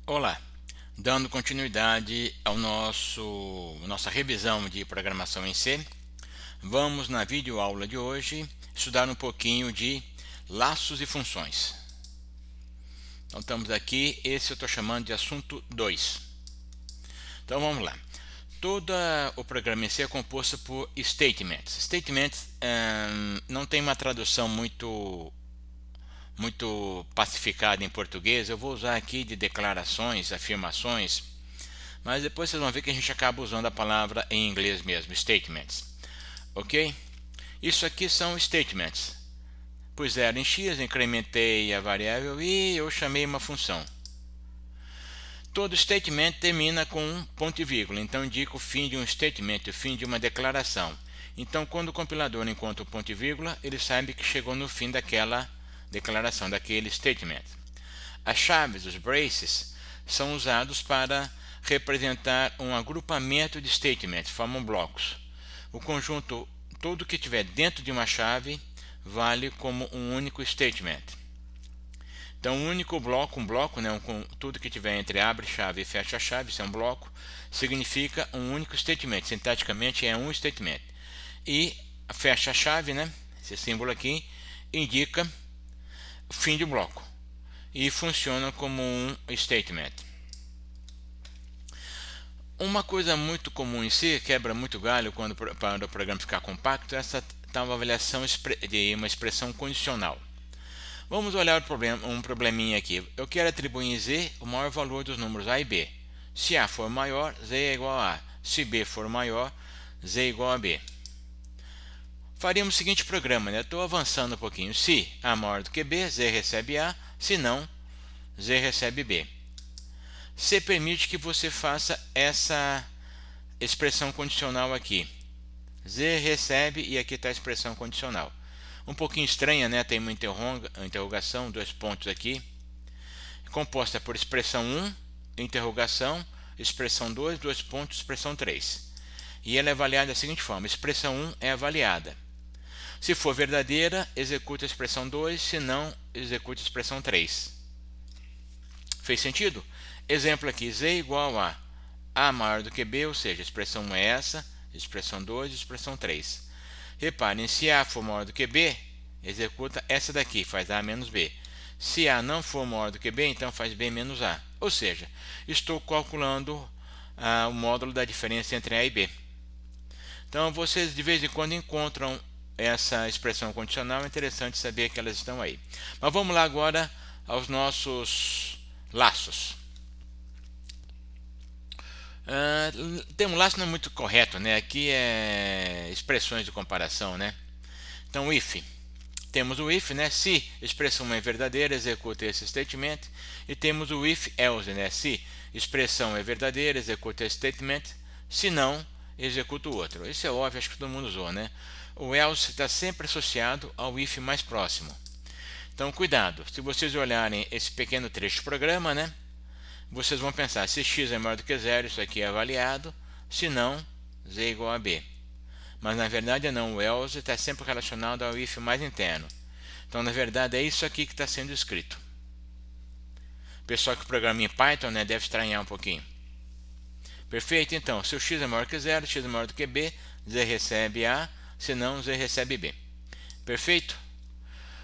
Olá, dando continuidade ao nossa revisão de programação em C, vamos na videoaula de hoje estudar um pouquinho de laços e funções. Então estamos aqui, esse eu estou chamando de assunto 2. Então vamos lá. Todo o programa em C é composto por statements. Statements não tem uma tradução muito pacificada em português. Eu vou usar aqui de declarações, afirmações, mas depois vocês vão ver que a gente acaba usando a palavra em inglês mesmo, statements, ok? Isso aqui são statements. Pus 0 em x, incrementei a variável e eu chamei uma função. Todo statement termina com um ponto e vírgula, então indica o fim de um statement, o fim de uma declaração. Então, quando o compilador encontra o ponto e vírgula, ele sabe que chegou no fim daquela declaração, daquele statement. As chaves, os braces, são usados para representar um agrupamento de statements, formam blocos. O conjunto todo que estiver dentro de uma chave vale como um único statement. Então, um único bloco, tudo que tiver entre abre chave e fecha chave, isso é um bloco, significa um único statement. Sintaticamente é um statement. E fecha chave, esse símbolo aqui, indica o fim do bloco e funciona como um statement. Uma coisa muito comum em si, quebra muito galho para o programa ficar compacto, é essa tal avaliação de uma expressão condicional. Vamos olhar um probleminha aqui. Eu quero atribuir em Z o maior valor dos números A e B. Se A for maior, Z é igual a A. Se B for maior, Z é igual a B. Faríamos o seguinte programa, Estou avançando um pouquinho. Se A é maior do que B, Z recebe A. Se não, Z recebe B. C permite que você faça essa expressão condicional aqui. Z recebe e aqui está a expressão condicional. Um pouquinho estranha, Tem uma interrogação, 2 pontos aqui. Composta por expressão 1, interrogação, expressão 2, 2 pontos, expressão 3. E ela é avaliada da seguinte forma: expressão 1 é avaliada. Se for verdadeira, executa a expressão 2, se não, executa a expressão 3. Fez sentido? Exemplo aqui, Z igual a A maior do que B, ou seja, a expressão 1 é essa, expressão 2, expressão 3. Reparem, se A for maior do que B, executa essa daqui, faz A menos B. Se A não for maior do que B, então faz B menos A. Ou seja, estou calculando o módulo da diferença entre A e B. Então, vocês de vez em quando encontram essa expressão condicional, é interessante saber que elas estão aí. Mas vamos lá agora aos nossos laços. Tem um laço não é muito correto, Aqui é expressões de comparação, Então, if. Temos o if, Se expressão é verdadeira, executa esse statement. E temos o if else, Se expressão é verdadeira, executa esse statement. Se não, executa o outro. Isso é óbvio, acho que todo mundo usou, O else está sempre associado ao if mais próximo. Então, cuidado. Se vocês olharem esse pequeno trecho do programa, vocês vão pensar, se x é maior do que 0, isso aqui é avaliado, se não, z é igual a b. Mas na verdade não, o else está sempre relacionado ao if mais interno. Então na verdade é isso aqui que está sendo escrito. O pessoal que programa em Python deve estranhar um pouquinho. Perfeito? Então, se o x é maior que 0, x é maior do que b, z recebe a, se não, z recebe b. Perfeito?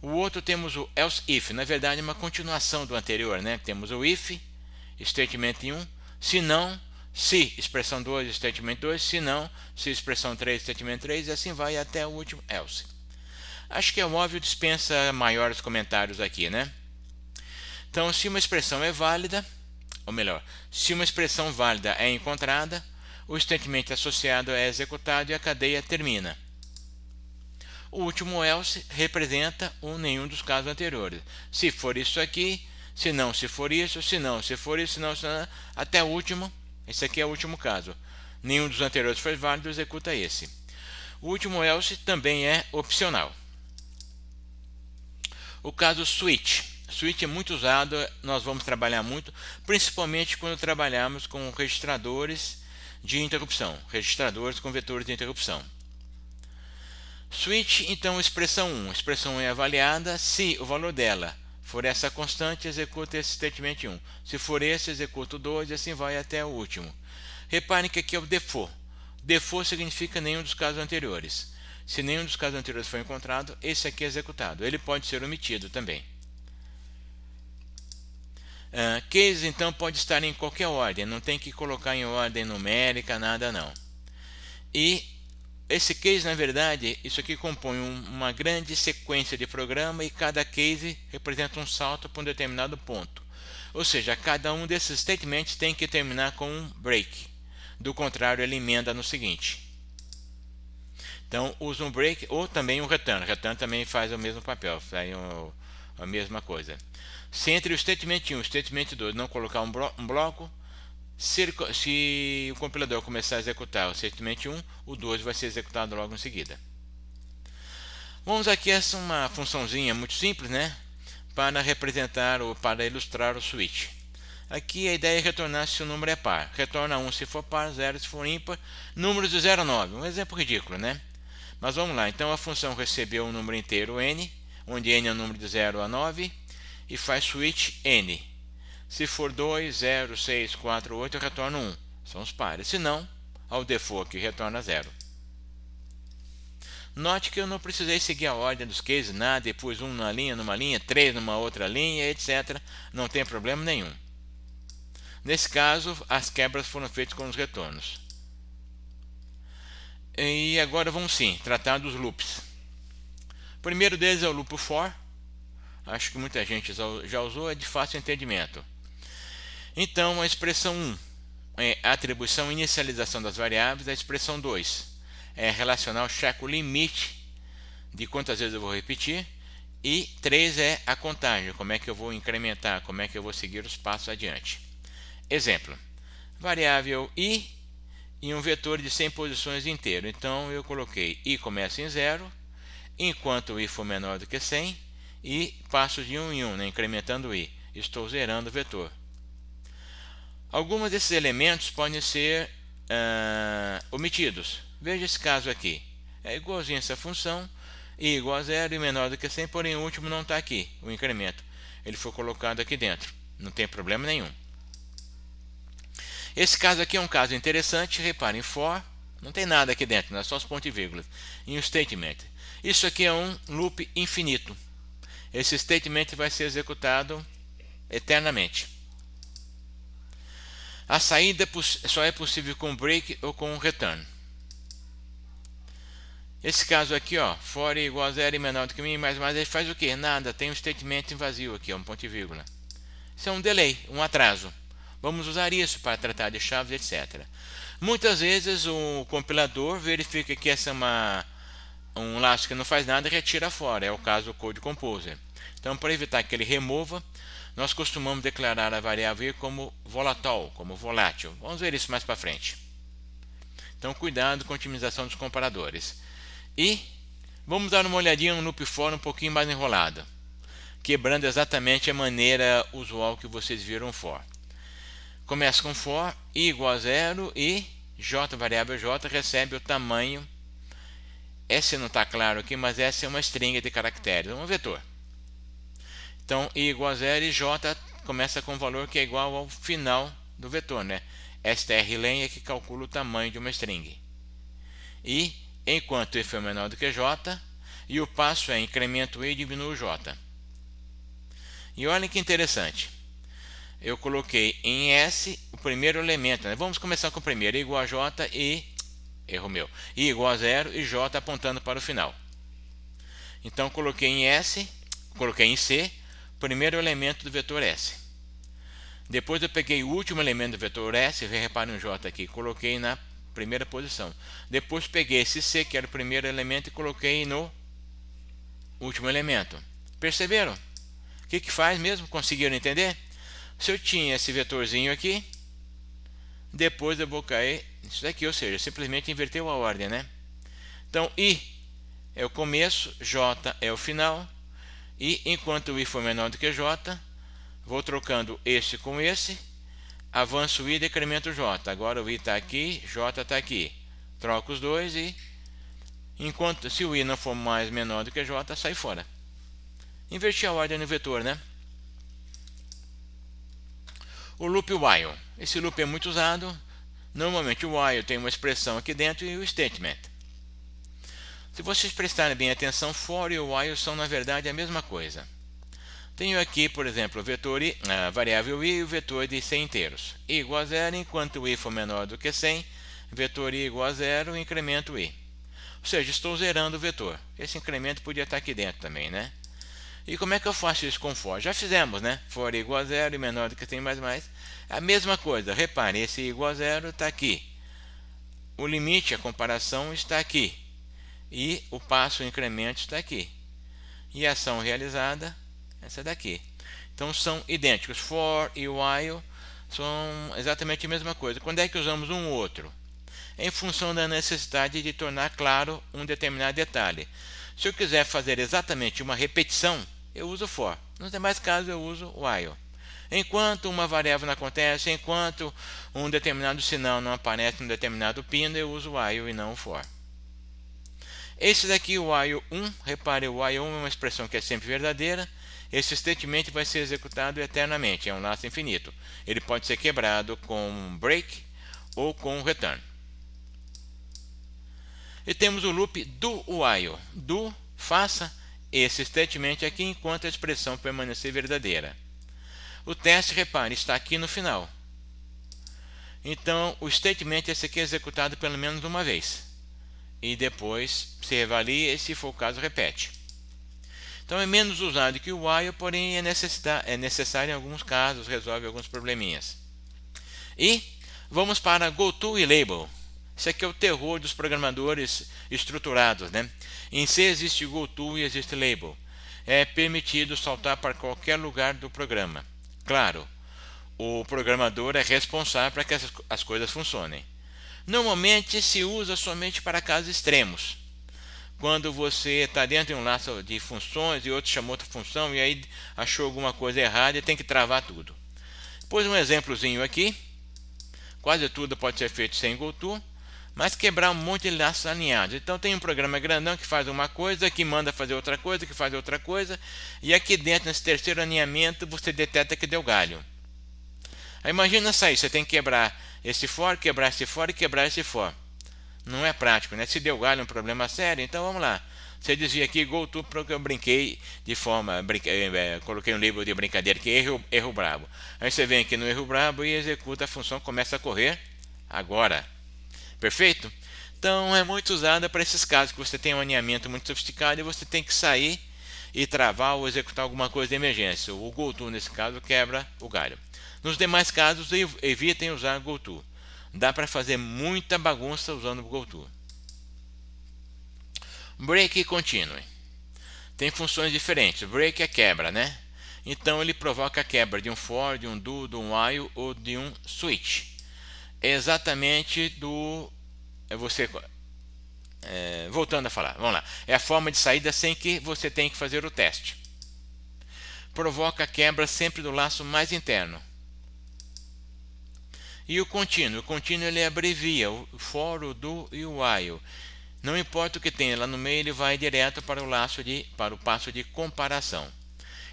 O outro temos o else if, na verdade é uma continuação do anterior, Temos o if, statement 1, se não, se expressão 2, statement 2, se não, se expressão 3, statement 3, e assim vai até o último else. Acho que é óbvio, dispensa maiores comentários aqui, Então, se uma expressão é válida, ou melhor, se uma expressão válida é encontrada, o statement associado é executado e a cadeia termina. O último else representa nenhum dos casos anteriores. Se for isso aqui, se não, se for isso, se não, se for isso, se não, até o último. Esse aqui é o último caso. Nenhum dos anteriores foi válido, executa esse. O último else também é opcional. O caso switch. Switch é muito usado, nós vamos trabalhar muito, principalmente quando trabalhamos com registradores de interrupção, registradores com vetores de interrupção. Switch, então, expressão 1. Expressão 1 é avaliada se o valor dela For essa constante, executa esse statement 1. Se for esse, executa o 2 e assim vai até o último. Reparem que aqui é o default. Default significa nenhum dos casos anteriores. Se nenhum dos casos anteriores for encontrado, esse aqui é executado. Ele pode ser omitido também. Case, então, pode estar em qualquer ordem. Não tem que colocar em ordem numérica, nada não. E esse case, na verdade, isso aqui compõe uma grande sequência de programa e cada case representa um salto para um determinado ponto. Ou seja, cada um desses statements tem que terminar com um break. Do contrário, ele emenda no seguinte. Então, usa um break ou também um return. Return também faz o mesmo papel, faz a mesma coisa. Se entre o statement 1 e o statement 2 não colocar um bloco, se o compilador começar a executar o statement 1, o 2 vai ser executado logo em seguida. Vamos aqui a uma funçãozinha muito simples, né? Para representar ou para ilustrar o switch. Aqui a ideia é retornar se o número é par. Retorna 1 se for par, 0 se for ímpar. Números de 0 a 9. Um exemplo ridículo, né? Mas vamos lá. Então a função recebeu um número inteiro n, onde n é o número de 0 a 9, e faz switch n. Se for 2, 0, 6, 4, 8, eu retorno 1. São os pares. Se não, ao default aqui retorna 0. Note que eu não precisei seguir a ordem dos cases, nada, depois um numa linha, 3 numa outra linha, etc. Não tem problema nenhum. Nesse caso, as quebras foram feitas com os retornos. E agora vamos sim tratar dos loops. O primeiro deles é o loop for. Acho que muita gente já usou, é de fácil entendimento. Então, a expressão 1 é a atribuição e inicialização das variáveis. A expressão 2 é relacionar o check o limite de quantas vezes eu vou repetir. E 3 é a contagem, como é que eu vou incrementar, como é que eu vou seguir os passos adiante. Exemplo, variável i e um vetor de 100 posições inteiro. Então, eu coloquei i começa em 0, enquanto o i for menor do que 100, e passo de 1 em 1, né, incrementando o i. Estou zerando o vetor. Alguns desses elementos podem ser omitidos. Veja esse caso aqui. É igualzinho essa função, i igual a 0 e menor do que 100, porém o último não está aqui, o incremento. Ele foi colocado aqui dentro. Não tem problema nenhum. Esse caso aqui é um caso interessante. Reparem, for, não tem nada aqui dentro, é só os pontos e vírgulas. E um statement. Isso aqui é um loop infinito. Esse statement vai ser executado eternamente. A saída só é possível com break ou com return. Esse caso aqui, ó, for igual a 0 e menor do que mim, mais ele faz o quê? Nada, tem um statement vazio aqui, ó, um ponto e vírgula. Isso é um delay, um atraso. Vamos usar isso para tratar de chaves, etc. Muitas vezes o compilador verifica que essa é um laço que não faz nada e retira fora. É o caso do Code Composer. Então, para evitar que ele remova, nós costumamos declarar a variável i como volatile, como volátil. Vamos ver isso mais para frente. Então, cuidado com a otimização dos comparadores. E vamos dar uma olhadinha no loop for um pouquinho mais enrolado, quebrando exatamente a maneira usual que vocês viram for. Começa com for, i igual a 0 e j, variável j, recebe o tamanho. Esse não está claro aqui, mas essa é uma string de caracteres, um vetor. Então, i igual a 0 e j começa com um valor que é igual ao final do vetor, né? strlen é que calcula o tamanho de uma string. E, enquanto i for menor do que j, e o passo é incremento i e diminuo j. E olha que interessante. Eu coloquei em S o primeiro elemento, né? Vamos começar com o primeiro, i igual a j e... erro meu. I igual a 0 e j apontando para o final. Então, coloquei em S, coloquei em C, o primeiro elemento do vetor S. Depois eu peguei o último elemento do vetor S, reparem o j aqui, coloquei na primeira posição. Depois peguei esse C, que era o primeiro elemento, e coloquei no último elemento. Perceberam? O que faz mesmo? Conseguiram entender? Se eu tinha esse vetorzinho aqui, depois eu vou cair isso daqui, ou seja, simplesmente inverteu a ordem, né? Então, i é o começo, j é o final, e enquanto o i for menor do que j, vou trocando esse com esse, avanço o i e decremento o j. Agora o i está aqui, j está aqui. Troco os dois e, se o i não for mais menor do que j, sai fora. Inverti a ordem no vetor, né? O loop while. Esse loop é muito usado. Normalmente o while tem uma expressão aqui dentro e o statement. Se vocês prestarem bem atenção, for e o while são na verdade a mesma coisa. Tenho aqui, por exemplo, o vetor i, a variável i e o vetor de 100 inteiros. I igual a 0, enquanto o i for menor do que 100, vetor i igual a 0, incremento i. Ou seja, estou zerando o vetor. Esse incremento podia estar aqui dentro também, né? E como é que eu faço isso com for? Já fizemos, né? For igual a 0 e menor do que 100 mais. A mesma coisa, repare, esse i igual a 0 está aqui. O limite, a comparação está aqui. E o passo, o incremento está aqui. E a ação realizada, essa daqui. Então são idênticos. For e while são exatamente a mesma coisa. Quando é que usamos um ou outro? Em função da necessidade de tornar claro um determinado detalhe. Se eu quiser fazer exatamente uma repetição, eu uso for. Nos demais casos eu uso while. Enquanto uma variável não acontece, enquanto um determinado sinal não aparece em um determinado pino, eu uso while e não o for. Esse daqui, o while 1, repare, o while 1 é uma expressão que é sempre verdadeira. Esse statement vai ser executado eternamente, é um laço infinito. Ele pode ser quebrado com break ou com return. E temos o loop do while. Do, faça esse statement aqui enquanto a expressão permanecer verdadeira. O teste, repare, está aqui no final. Então, o statement esse aqui é executado pelo menos uma vez. E depois se reavalia e, se for o caso, repete. Então é menos usado que o while, porém é necessário em alguns casos, resolve alguns probleminhas. E vamos para goto e label. Isso aqui é o terror dos programadores estruturados, né? Em C existe goto e existe label. É permitido saltar para qualquer lugar do programa. Claro, o programador é responsável para que as coisas funcionem. Normalmente se usa somente para casos extremos. Quando você está dentro de um laço de funções e outro chamou outra função e aí achou alguma coisa errada e tem que travar tudo. Pus um exemplozinho aqui. Quase tudo pode ser feito sem goto, mas quebrar um monte de laços alinhados. Então tem um programa grandão que faz uma coisa, que manda fazer outra coisa, que faz outra coisa, e aqui dentro, nesse terceiro alinhamento, você detecta que deu galho. Aí imagina sair, você tem que quebrar esse for, quebrar esse for e quebrar esse for. Não é prático, né? Se deu galho é um problema sério, então vamos lá. Você dizia aqui goto porque eu brinquei de forma, coloquei um label de brincadeira que erro brabo. Aí você vem aqui no erro brabo e executa a função, começa a correr agora. Perfeito? Então é muito usada para esses casos que você tem um alinhamento muito sofisticado e você tem que sair e travar ou executar alguma coisa de emergência. O goto nesse caso quebra o galho. Nos demais casos evitem usar goto. Dá para fazer muita bagunça usando o goto. Break e continue. Tem funções diferentes. Break é quebra, né? Então ele provoca a quebra de um for, de um do, de um while ou de um switch. É exatamente do... voltando a falar, vamos lá. É a forma de saída sem que você tenha que fazer o teste. Provoca a quebra sempre do laço mais interno. E o contínuo ele abrevia o for, o do e o while. Não importa o que tenha lá no meio, ele vai direto para o passo de comparação.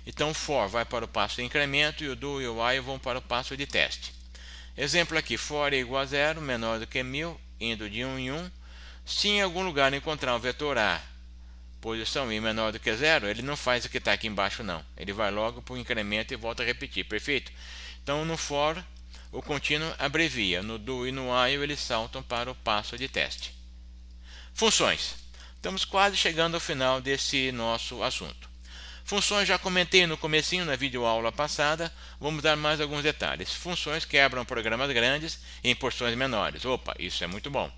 Então o for vai para o passo de incremento e o do e o while vão para o passo de teste. Exemplo aqui, for é igual a 0, menor do que 1000, indo de 1 em 1. Se em algum lugar encontrar um vetor A, posição i menor do que 0, ele não faz o que está aqui embaixo não. Ele vai logo para o incremento e volta a repetir, perfeito? Então no for, o contínuo abrevia, no do e no while eles saltam para o passo de teste. Funções. Estamos quase chegando ao final desse nosso assunto. Funções já comentei no comecinho na videoaula passada, vamos dar mais alguns detalhes. Funções quebram programas grandes em porções menores. Opa, isso é muito bom.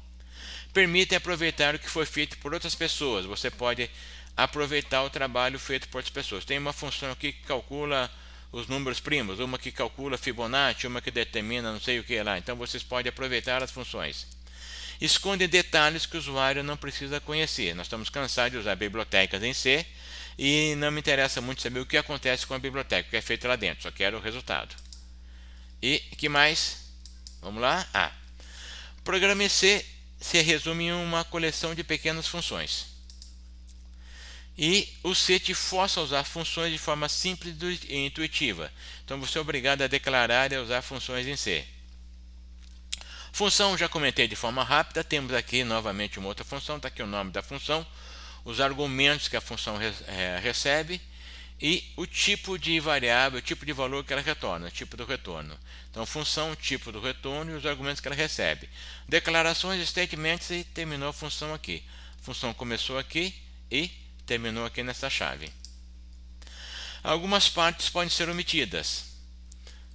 Permitem aproveitar o que foi feito por outras pessoas. Você pode aproveitar o trabalho feito por outras pessoas. Tem uma função aqui que calcula os números primos, uma que calcula Fibonacci, uma que determina não sei o que lá. Então vocês podem aproveitar as funções. Esconde detalhes que o usuário não precisa conhecer. Nós estamos cansados de usar bibliotecas em C e não me interessa muito saber o que acontece com a biblioteca, o que é feito lá dentro, só quero o resultado. E que mais? Vamos lá? O programa em C se resume em uma coleção de pequenas funções. E o C te força a usar funções de forma simples e intuitiva. Então você é obrigado a declarar e a usar funções em C. Função, já comentei de forma rápida. Temos aqui novamente uma outra função. Está aqui o nome da função, os argumentos que a função recebe e o tipo de variável, o tipo de valor que ela retorna, o tipo do retorno. Então, função, tipo do retorno e os argumentos que ela recebe. Declarações, statements, e terminou a função aqui. A função começou aqui e terminou aqui nessa chave. Algumas partes podem ser omitidas.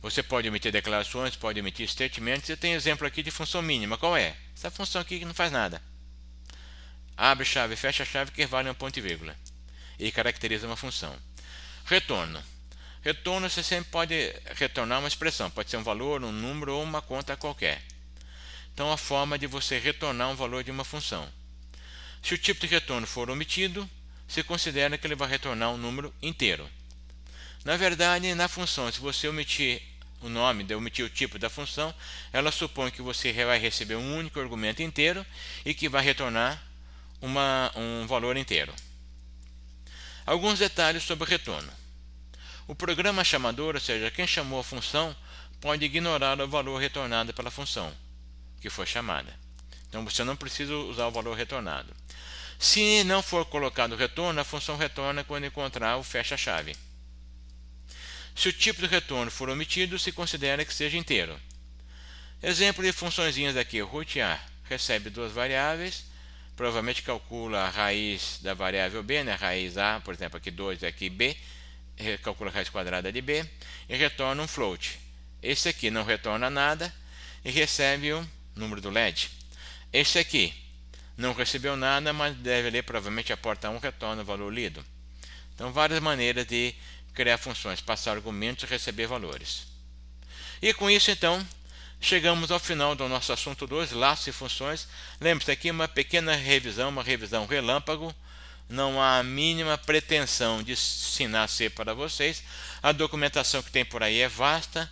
Você pode omitir declarações, pode omitir statements. Eu tenho exemplo aqui de função mínima. Qual é? Essa função aqui que não faz nada. Abre chave, fecha chave, que vale um ponto e vírgula. E caracteriza uma função. Retorno. Retorno, você sempre pode retornar uma expressão. Pode ser um valor, um número ou uma conta qualquer. Então, a forma de você retornar um valor de uma função. Se o tipo de retorno for omitido, se considera que ele vai retornar um número inteiro. Na verdade, na função, se você omitir o nome, omitir o tipo da função, ela supõe que você vai receber um único argumento inteiro e que vai retornar um valor inteiro. Alguns detalhes sobre o retorno. O programa chamador, ou seja, quem chamou a função, pode ignorar o valor retornado pela função que foi chamada. Então você não precisa usar o valor retornado. Se não for colocado o retorno, a função retorna quando encontrar o fecha-chave. Se o tipo de retorno for omitido, se considera que seja inteiro. Exemplo de funçõezinhas aqui. Root A recebe duas variáveis, provavelmente calcula a raiz da variável B, né? Raiz A, por exemplo, aqui 2 e aqui B, calcula a raiz quadrada de B e retorna um float. Esse aqui não retorna nada e recebe o número do LED. Esse aqui não recebeu nada, mas deve ler provavelmente a porta 1 retorna o valor lido. Então, várias maneiras de criar funções, passar argumentos e receber valores. E com isso, então, chegamos ao final do nosso assunto 2, laços e funções. Lembre-se aqui uma pequena revisão, uma revisão relâmpago. Não há a mínima pretensão de ensinar C para vocês. A documentação que tem por aí é vasta.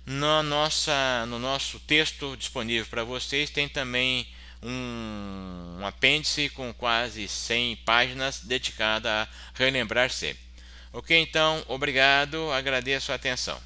No nosso texto disponível para vocês tem também um apêndice com quase 100 páginas dedicada a relembrar C. Ok, então, obrigado, agradeço a atenção.